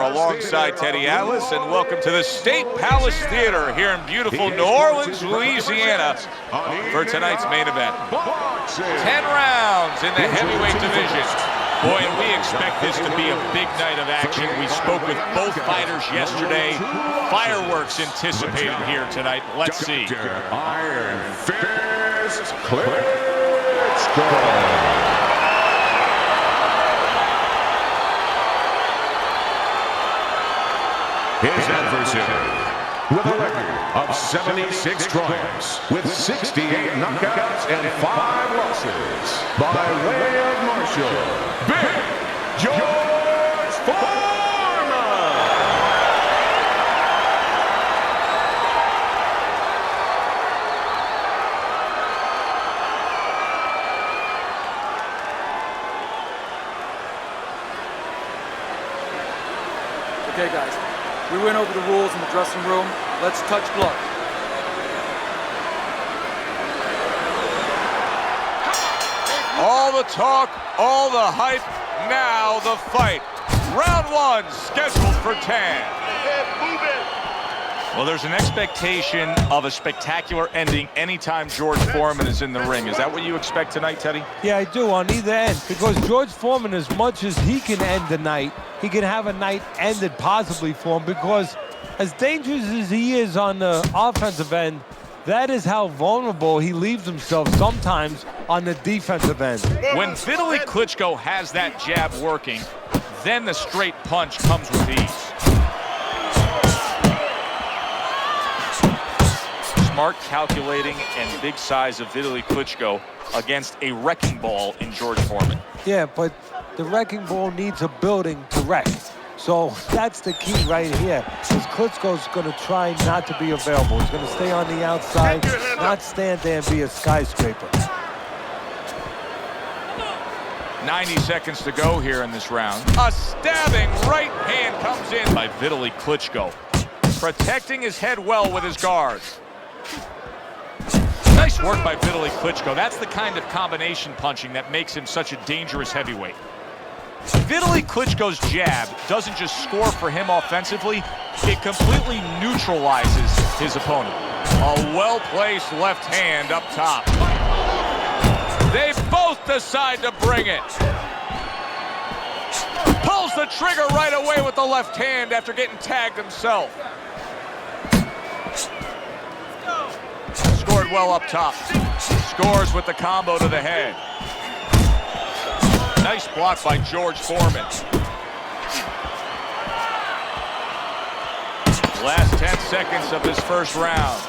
Alongside Teddy Atlas, and welcome to the State Palace Theater here in beautiful New Orleans, Louisiana, for tonight's main event. 10 rounds in the heavyweight division. Boy, and we expect this to be a big night of action. We spoke with both fighters yesterday. Fireworks anticipated here tonight. Let's see. Iron Fist Klitschko. His adversary, with a record of 76 triumphs, with 68 knockouts and 5 losses, by way of Marshall, Big George Foreman. Okay, guys. We went over the rules in the dressing room. Let's touch blood. All the talk, all the hype, now the fight. Round 1 scheduled for 10. Well, there's an expectation of a spectacular ending anytime George Foreman is in the ring. Is that what you expect tonight, Teddy? Yeah, I do, on either end. Because George Foreman, as much as he can end the night, he can have a night ended possibly for him, because as dangerous as he is on the offensive end, that is how vulnerable he leaves himself sometimes on the defensive end. When Vitali Klitschko has that jab working, then the straight punch comes with ease. Smart, calculating, and big size of Vitali Klitschko against a wrecking ball in George Foreman. Yeah, but the wrecking ball needs a building to wreck. So that's the key right here. Because Klitschko's going to try not to be available. He's going to stay on the outside, not stand there and be a skyscraper. 90 seconds to go here in this round. A stabbing right hand comes in by Vitali Klitschko, protecting his head well with his guard. Nice work by Vitali Klitschko. That's the kind of combination punching that makes him such a dangerous heavyweight. Vitali Klitschko's jab doesn't just score for him offensively, it completely neutralizes his opponent. A well-placed left hand up top. They both decide to bring it. Pulls the trigger right away with the left hand after getting tagged himself. Scored well up top. Scores with the combo to the head. Nice block by George Foreman. Last 10 seconds of this first round.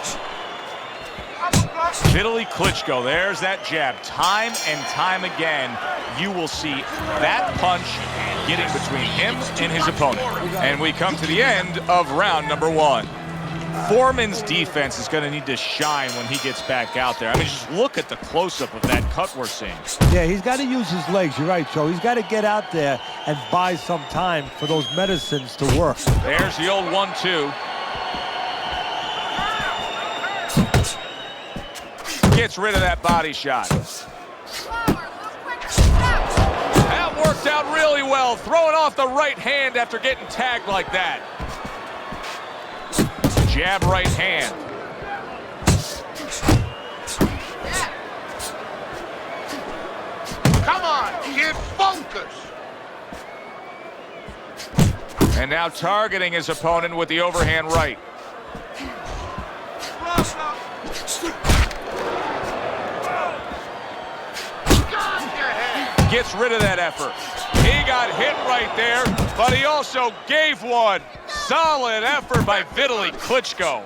Vitali Klitschko, there's that jab. Time and time again, you will see that punch getting between him and his opponent. And we come to the end of round number 1. Foreman's defense is going to need to shine when he gets back out there. I mean, just look at the close-up of that cut we're seeing. Yeah, he's got to use his legs. You're right, Joe. He's got to get out there and buy some time for those medicines to work. There's the old 1-2. Gets rid of that body shot. That worked out really well, throwing off the right hand after getting tagged like that. Jab right hand. Come on, get focused. And now targeting his opponent with the overhand right. Gets rid of that effort. He got hit right there, but he also gave one. Solid effort by Vitali Klitschko.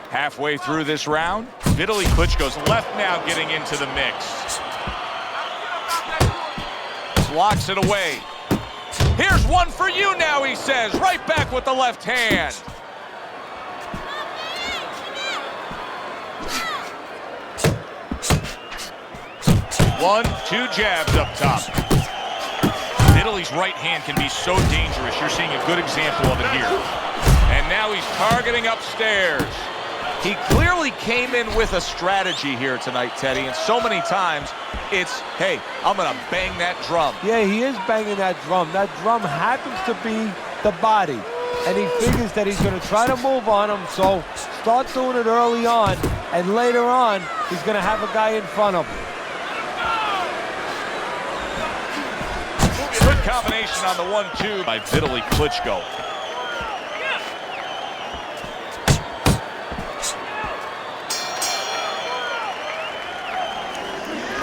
Halfway through this round, Vitali Klitschko's left now getting into the mix. Blocks it away. Here's one for you now, he says. Right back with the left hand. One, two jabs up top. Vitali's right hand can be so dangerous. You're seeing a good example of it here. And now he's targeting upstairs. He clearly came in with a strategy here tonight, Teddy, and so many times it's, hey, I'm going to bang that drum. Yeah, he is banging that drum. That drum happens to be the body, and he figures that he's going to try to move on him, so start doing it early on, and later on, he's going to have a guy in front of him. Good combination on the 1-2 by Vitali Klitschko.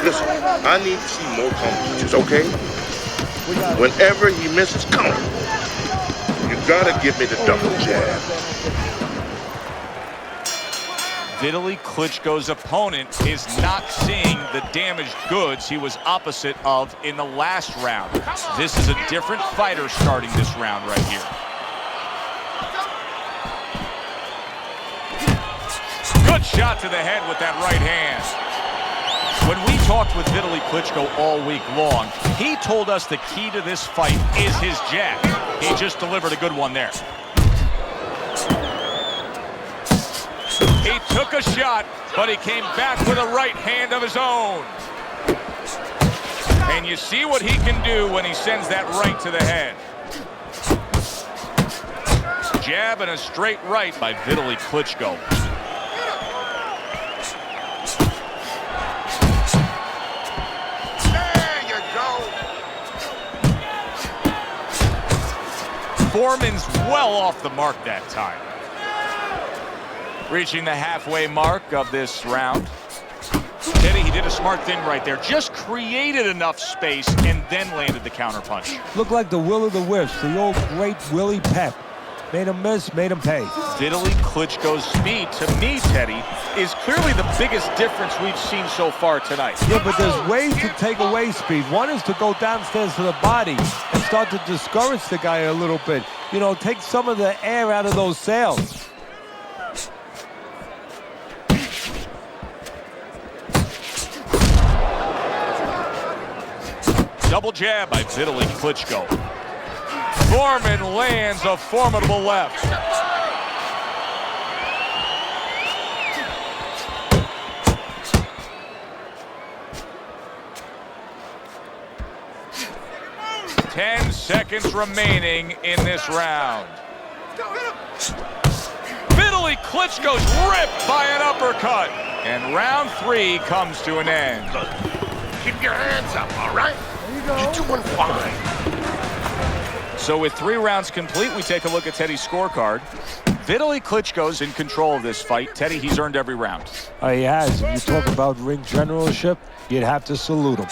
Listen, I need to see more combinations, okay? Whenever he misses, come on. You gotta give me the double jab. Vitali Klitschko's opponent is not seeing the damaged goods he was opposite of in the last round. This is a different fighter starting this round right here. Good shot to the head with that right hand. When we talked with Vitali Klitschko all week long, he told us the key to this fight is his jab. He just delivered a good one there. He took a shot, but he came back with a right hand of his own. And you see what he can do when he sends that right to the head. Jab and a straight right by Vitali Klitschko. Foreman's well off the mark that time. Reaching the halfway mark of this round. Teddy, he did a smart thing right there. Just created enough space and then landed the counterpunch. Looked like the will of the wisps, the old great Willie Pep. Made him miss, made him pay. Vitali Klitschko's speed, to me, Teddy, is clearly the biggest difference we've seen so far tonight. Yeah, but there's ways to take away speed. One is to go downstairs to the body and start to discourage the guy a little bit. You know, take some of the air out of those sails. Double jab by Vitali Klitschko. Foreman lands a formidable left. Ten seconds remaining in this round. Vitali Klitschko's ripped by an uppercut. And round 3 comes to an end. Keep your hands up, all right? You're doing fine. So with 3 rounds complete, we take a look at Teddy's scorecard. Vitali Klitschko's in control of this fight. Teddy, he's earned every round. He has. If you talk about ring generalship, you'd have to salute him.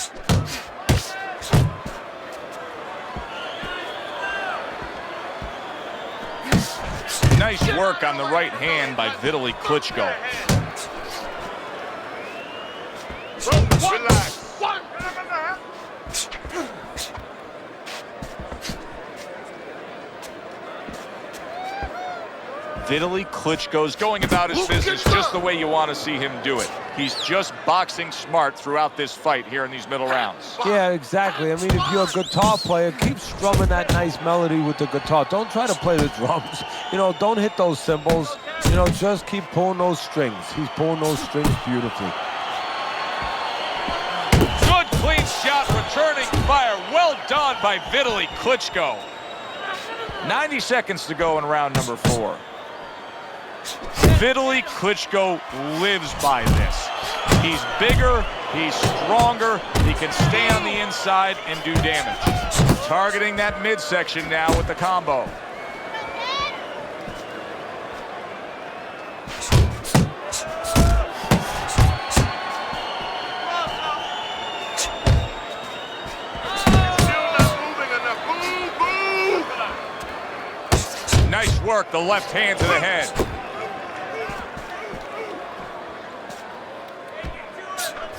Nice work on the right hand by Vitali Klitschko. Relax. Vitali Klitschko's going about his business just the way you want to see him do it. He's just boxing smart throughout this fight here in these middle rounds. Yeah, exactly. I mean, if you're a guitar player, keep strumming that nice melody with the guitar. Don't try to play the drums. You know, don't hit those cymbals. You know, just keep pulling those strings. He's pulling those strings beautifully. Good clean shot, returning fire. Well done by Vitali Klitschko. 90 seconds to go in round number 4. Vitali Klitschko lives by this. He's bigger, he's stronger, he can stay on the inside and do damage. Targeting that midsection now with the combo. Nice work, the left hand to the head.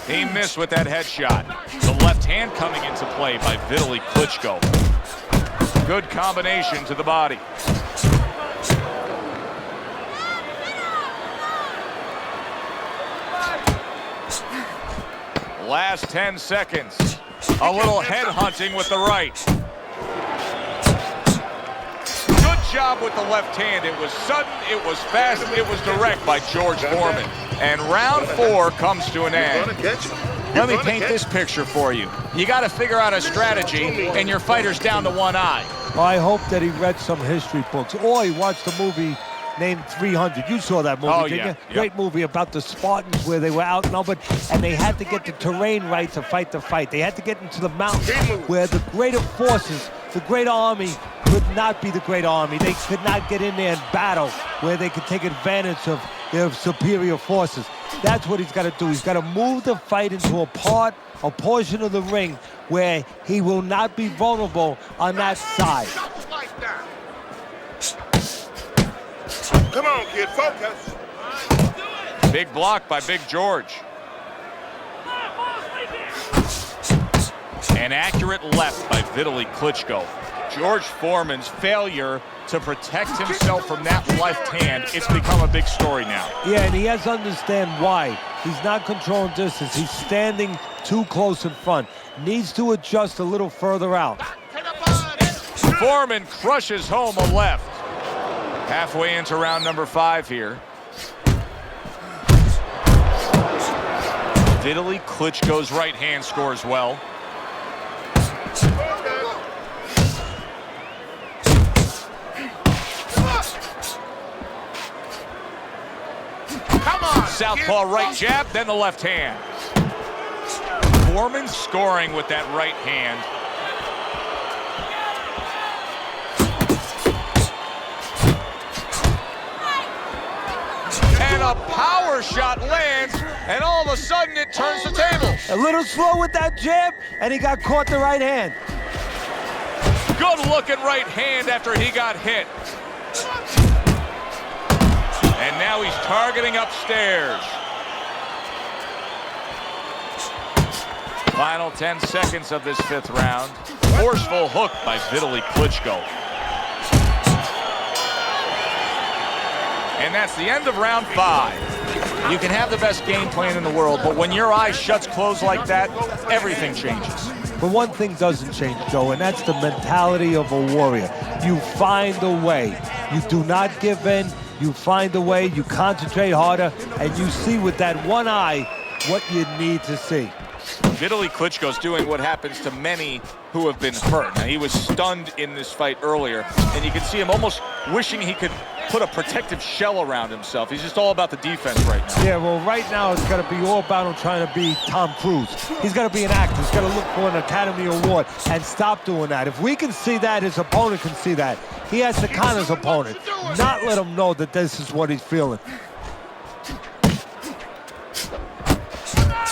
He missed with that headshot. The left hand coming into play by Vitali Klitschko. Good combination to the body. Last 10 seconds. A little head hunting with the right. Good job job with the left hand. It was sudden, it was fast, it was direct by George Foreman. And round 4 comes to an end. Let me paint this picture for you. You got to figure out a strategy, and your fighter's down to one eye. Well, I hope that he read some history books, or he watched a movie named 300. You saw that movie, didn't you? Great movie about the Spartans where they were outnumbered, and they had to get the terrain right to fight the fight. They had to get into the mountains where the greater forces, the great army, could not be the great army. They could not get in there and battle where they could take advantage of their superior forces. That's what he's got to do. He's got to move the fight into a portion of the ring where he will not be vulnerable on that side. Come on, kid, focus. Big block by Big George. An accurate left by Vitali Klitschko. George Foreman's failure to protect himself from that left hand, it's become a big story now. Yeah, and he has to understand why. He's not controlling distance. He's standing too close in front. Needs to adjust a little further out. Foreman crushes home a left. Halfway into round number 5 here. Vitali Klitschko's right hand scores well. Come on. Southpaw right jab, then the left hand. Foreman scoring with that right hand. And a power shot lands, and all of a sudden it turns the tables. A little slow with that jab, and he got caught the right hand. Good looking right hand after he got hit. And now he's targeting upstairs. Final 10 seconds of this 5th round. Forceful hook by Vitali Klitschko. And that's the end of round 5. You can have the best game plan in the world, but when your eye shuts closed like that, everything changes. But one thing doesn't change, Joe, and that's the mentality of a warrior. You find a way. You do not give in. You find a way. You concentrate harder, and you see with that one eye what you need to see. Vitali Klitschko's doing what happens to many who have been hurt. Now, he was stunned in this fight earlier, and you can see him almost wishing he could put a protective shell around himself. He's just all about the defense right now. Yeah, well, right now it's got to be all about him trying to be Tom Cruise. He's got to be an actor. He's got to look for an Academy Award and stop doing that. If we can see that, his opponent can see that. He has to con his opponent, not let him know that this is what he's feeling.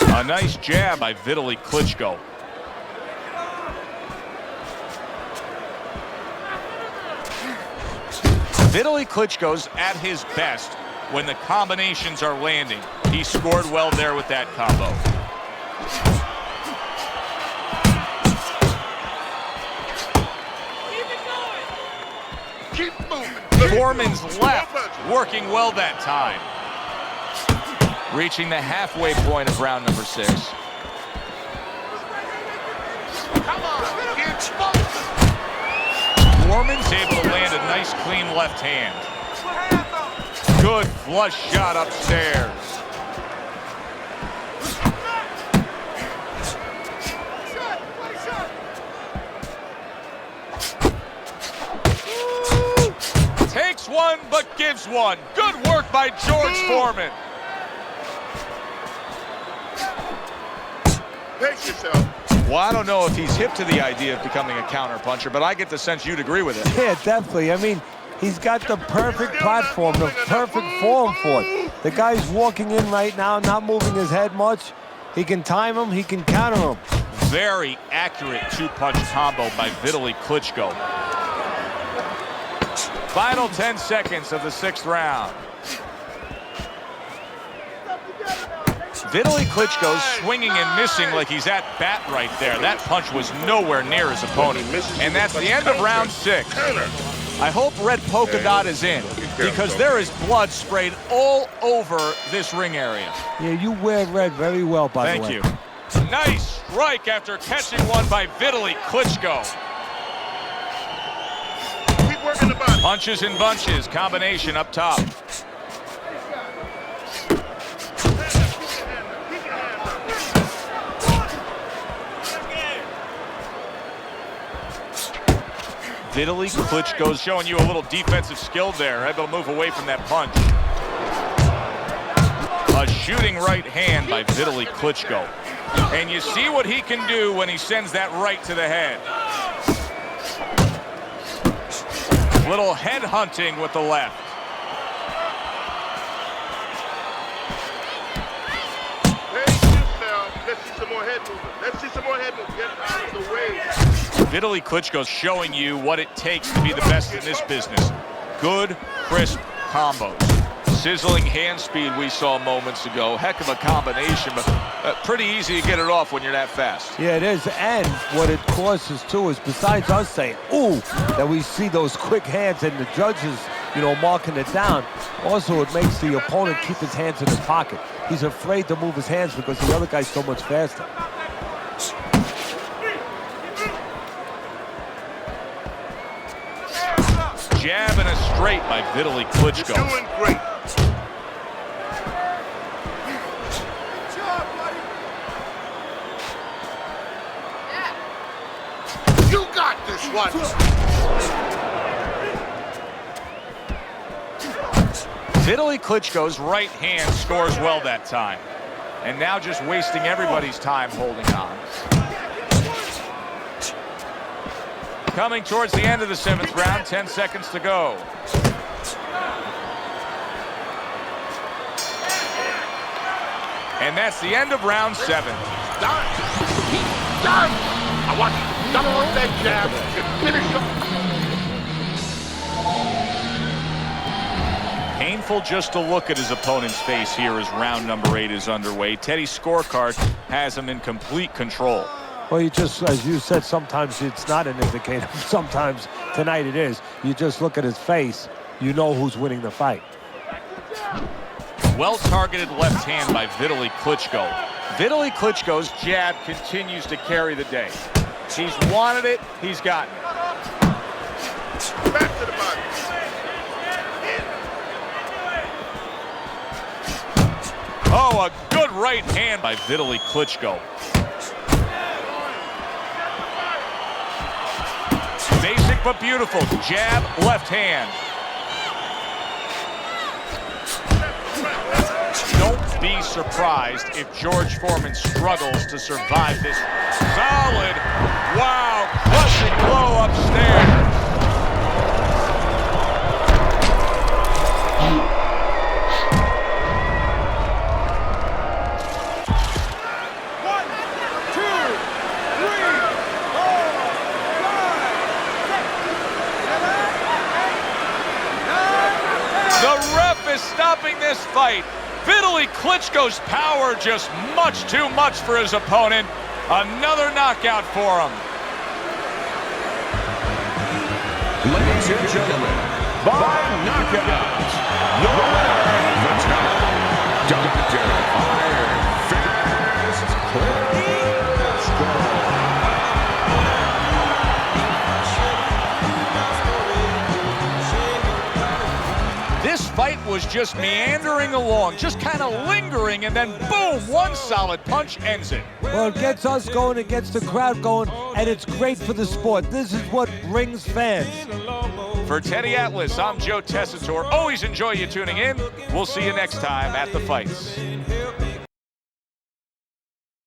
A nice jab by Vitali Klitschko. Vitali Klitschko's at his best when the combinations are landing. He scored well there with that combo. Keep moving. Foreman's left working well that time. Reaching the halfway point of round number 6. Come on, get exposed. Foreman's able to land a nice clean left hand. Good flush shot upstairs. Takes one but gives one. Good work by George Foreman. Pace yourself. Well, I don't know if he's hip to the idea of becoming a counterpuncher, but I get the sense you'd agree with it. Yeah, definitely. I mean, he's got the perfect platform, the perfect form for it. The guy's walking in right now, not moving his head much. He can time him, he can counter him. Very accurate 2-punch combo by Vitali Klitschko. Final 10 seconds of the 6th round. Vitali Klitschko's swinging and missing like he's at bat right there. That punch was nowhere near his opponent. And that's the end of round 6. I hope red polka dot is in, because there is blood sprayed all over this ring area. Yeah, you wear red very well, by the way. Thank you. Nice strike after catching one by Vitali Klitschko. Keep working the body. Punches and bunches, combination up top. Vitali Klitschko's showing you a little defensive skill there, able to move away from that punch. A shooting right hand by Vitali Klitschko. And you see what he can do when he sends that right to the head. Little head hunting with the left. Let's see some more head movement. Let's see some more head movement. Get out of the way. Vitali Klitschko's showing you what it takes to be the best in this business. Good, crisp combos. Sizzling hand speed we saw moments ago. Heck of a combination, but pretty easy to get it off when you're that fast. Yeah, it is. And what it causes, too, is besides us saying, ooh, that we see those quick hands and the judges, you know, marking it down, also it makes the opponent keep his hands in his pocket. He's afraid to move his hands because the other guy's so much faster. Jab and a straight by Vitali Klitschko. You're doing great. You got this one. Vitali Klitschko's right hand scores well that time. And now just wasting everybody's time holding on. Coming towards the end of the 7th round, 10 seconds to go. And that's the end of round 7. Done. Done. I want you to double that jab and finish him. Painful just to look at his opponent's face here as round number 8 is underway. Teddy's scorecard has him in complete control. Well, you just, as you said, sometimes it's not an indicator. Sometimes tonight it is. You just look at his face, you know who's winning the fight. Well-targeted left hand by Vitali Klitschko. Vitali Klitschko's jab continues to carry the day. He's wanted it, he's gotten it. Back to the body. Oh, a good right hand by Vitali Klitschko. Basic but beautiful. Jab, left hand. Don't be surprised if George Foreman struggles to survive this solid, wow, crushing blow upstairs. Stopping this fight. Vitali Klitschko's power just much too much for his opponent. Another knockout for him. Ladies and gentlemen, by knockout, the winner, Vitali Dr. Iron Fist Klitschko. This fight was just meandering along, just kind of lingering, and then boom, one solid punch ends it. Well, it gets us going, it gets the crowd going, and it's great for the sport. This is what brings fans. For Teddy Atlas, I'm Joe Tessitore. Always enjoy you tuning in. We'll see you next time at the fights.